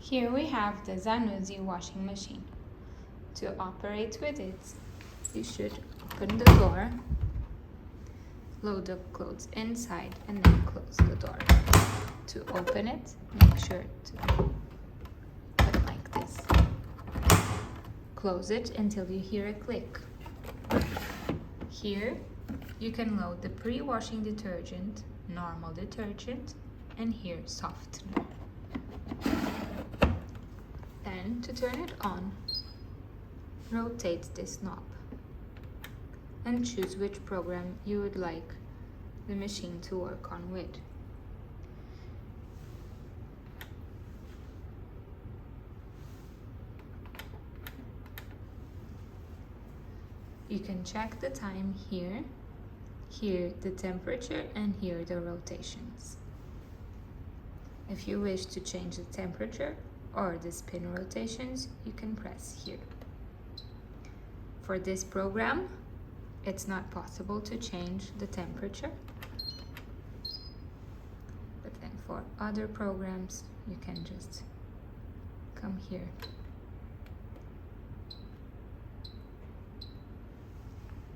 Here we have the Zanussi washing machine. To operate with it, you should open the door, load the clothes inside, and then close the door. To open it, make sure to put it like this. Close it until you hear a click. Here, you can load the pre-washing detergent, normal detergent, and here softener. Then, to turn it on, rotate this knob and choose which program you would like the machine to work on with. You can check the time here the temperature, and here the rotations. If you wish to change the temperature or the spin rotations, you can press here. For this program, it's not possible to change the temperature, but then for other programs, you can just come here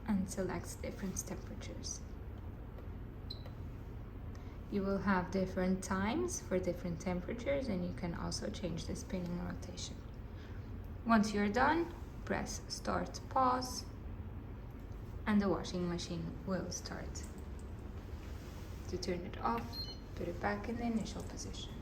and select different temperatures. You will have different times for different temperatures, and you can also change the spinning rotation. Once you're done, press start pause and the washing machine will start. To turn it off, put it back in the initial position.